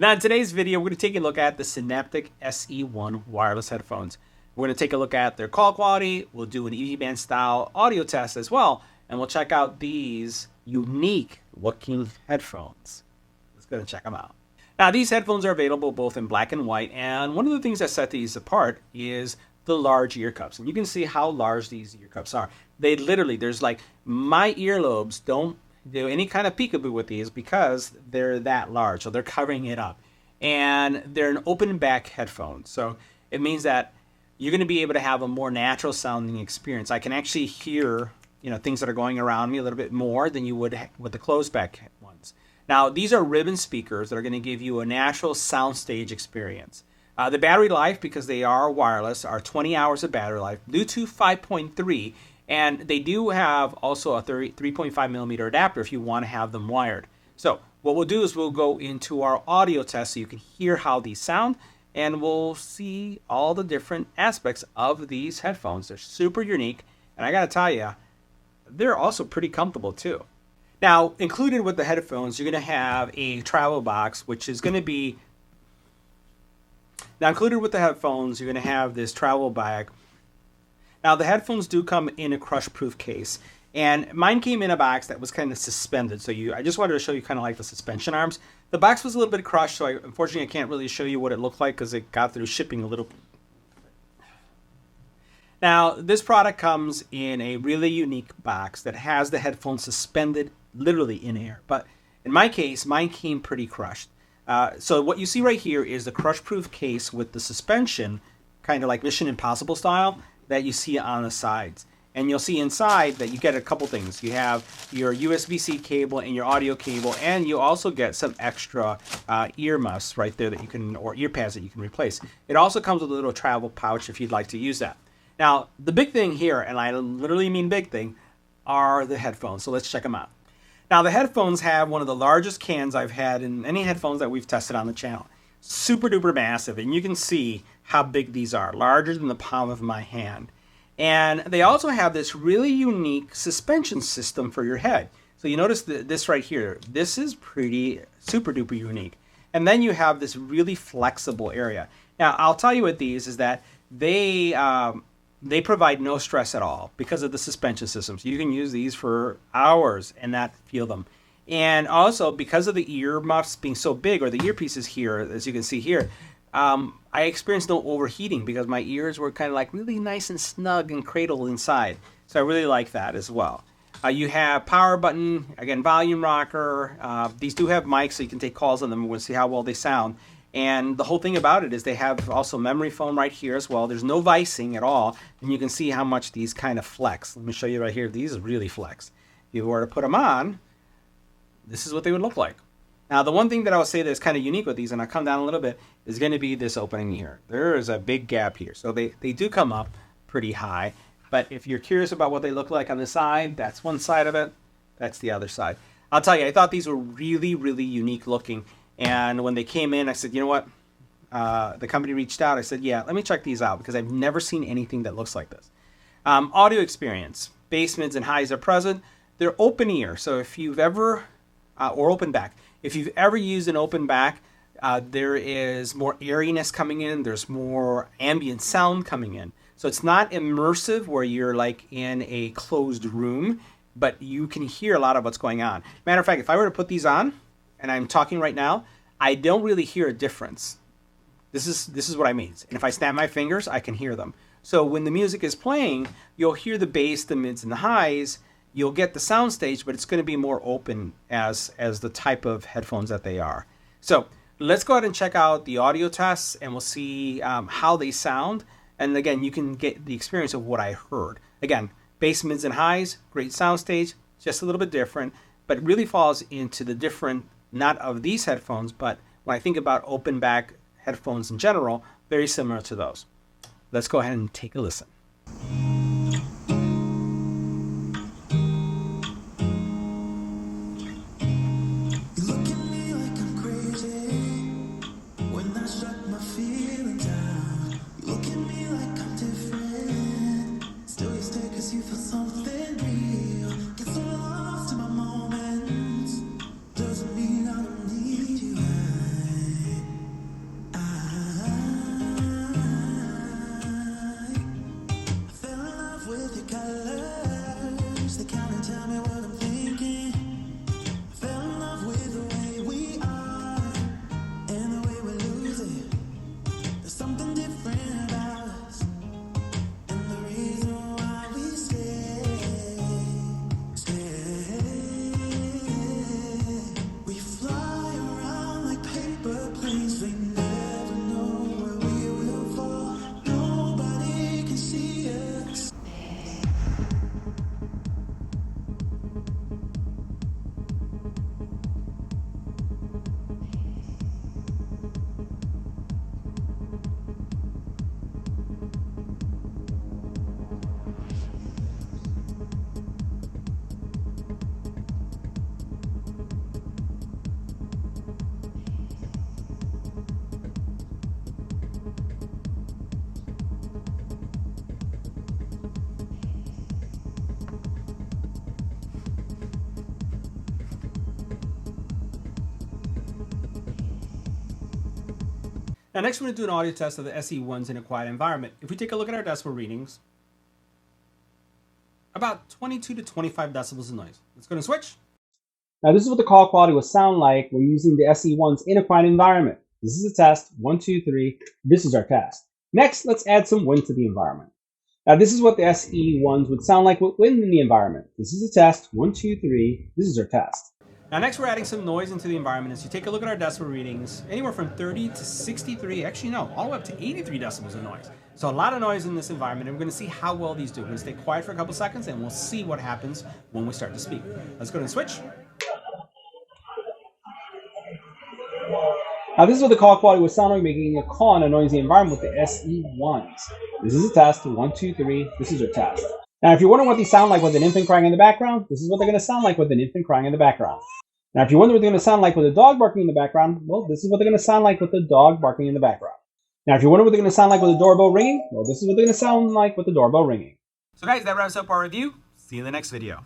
Now in today's video, we're going to take a look at the Sineaptic SE-1 wireless headphones. We're going to take a look at their call quality. We'll do an EBPMAN style audio test as well. And we'll check out these unique looking headphones. Let's go and check them out. Now these headphones are available both in black and white. And one of the things that set these apart is the large ear cups. And you can see how large these ear cups are. They literally, there's like, my earlobes don't do any kind of peekaboo with these because they're that large, so they're covering it up, and they're an open back headphone, so it means that you're going to be able to have a more natural sounding experience. I can actually hear things that are going around me a little bit more than you would with the closed back ones. Now these are ribbon speakers that are going to give you a natural soundstage experience. The battery life, because they are wireless, are 20 hours of battery life, Bluetooth 5.3. And they do have also a 3.5 millimeter adapter if you want to have them wired. So what we'll do is we'll go into our audio test so you can hear how these sound, and we'll see all the different aspects of these headphones. They're super unique, and I gotta tell you, they're also pretty comfortable too. Now, included with the headphones, you're gonna have a travel box, which is gonna be... Now, included with the headphones, you're gonna have this travel bag. Now, the headphones do come in a crush-proof case, and mine came in a box that was kind of suspended. So I just wanted to show you kind of like the suspension arms. The box was a little bit crushed, so unfortunately I can't really show you what it looked like because it got through shipping a little. Now, this product comes in a really unique box that has the headphones suspended literally in air. But in my case, mine came pretty crushed. So what you see right here is the crush-proof case with the suspension, kind of like Mission Impossible style, that you see on the sides. And you'll see inside that you get a couple things. You have your USB-C cable and your audio cable, and you also get some extra ear muffs right there that you can, or ear pads that you can replace. It also comes with a little travel pouch if you'd like to use that. Now, the big thing here, and I literally mean big thing, are the headphones. So let's check them out. Now, the headphones have one of the largest cans I've had in any headphones that we've tested on the channel. Super duper massive, and you can see how big these are, larger than the palm of my hand. And they also have this really unique suspension system for your head. So you notice this right here, this is pretty super duper unique. And then you have this really flexible area. Now I'll tell you what these is that they provide no stress at all because of the suspension system. So you can use these for hours and not feel them. And also, because of the ear muffs being so big, or the earpieces here, as you can see here, I experienced no overheating because my ears were kind of like really nice and snug and cradled inside. So I really like that as well. You have power button, again, volume rocker. These do have mics, so you can take calls on them. We'll see how well they sound. And the whole thing about it is they have also memory foam right here as well. There's no vicing at all. And you can see how much these kind of flex. Let me show you right here. These really flex. If you were to put them on, this is what they would look like. Now, the one thing that I would say that's kind of unique with these, and I'll come down a little bit, is going to be this opening here. There is a big gap here. So they do come up pretty high. But if you're curious about what they look like on the side, that's one side of it. That's the other side. I'll tell you, I thought these were really, really unique looking. And when they came in, I said, you know what? The company reached out. I said, yeah, let me check these out because I've never seen anything that looks like this. Audio experience. Bass, mids, and highs are present. They're open ear. So if you've ever... or open back. If you've ever used an open back, there is more airiness coming in. There's more ambient sound coming in. So it's not immersive where you're like in a closed room, but you can hear a lot of what's going on. Matter of fact, if I were to put these on, and I'm talking right now, I don't really hear a difference. This is what I mean. And if I snap my fingers, I can hear them. So when the music is playing, you'll hear the bass, the mids, and the highs. You'll get the sound stage, but it's going to be more open as the type of headphones that they are. So let's go ahead and check out the audio tests, and we'll see how they sound. And again, you can get the experience of what I heard. Again, bass, mids, and highs, great sound stage, just a little bit different, but it really falls into the different, not of these headphones, but when I think about open back headphones in general, very similar to those. Let's go ahead and take a listen. Doesn't mean I don't need you. Now next we're going to do an audio test of the SE-1s in a quiet environment. If we take a look at our decibel readings, about 22 to 25 decibels of noise. Let's go and switch. Now this is what the call quality will sound like when using the SE-1s in a quiet environment. This is a test, 1, 2, 3. This is our test. Next, let's add some wind to the environment. Now this is what the SE-1s would sound like with wind in the environment. This is a test, 1, 2, 3. This is our test. Now next we're adding some noise into the environment. As you take a look at our decibel readings, anywhere from 30 to 63, actually no, all the way up to 83 decibels of noise. So a lot of noise in this environment, and we're going to see how well these do. We're going to stay quiet for a couple seconds and we'll see what happens when we start to speak. Let's go ahead and switch. Now this is what the call quality would sound like making a call in a noisy environment with the SE-1s. This is a test, 1, 2, 3. This is our test. Now if you're wondering what these sound like with an infant crying in the background, this is what they're going to sound like with an infant crying in the background. Now if you wonder what they're going to sound like with a dog barking in the background, well, this is what they're going to sound like with the dog barking in the background. Now if you wonder what they're going to sound like with a doorbell ringing, well, this is what they're going to sound like with the doorbell ringing. So guys, that wraps up our review. See you in the next video.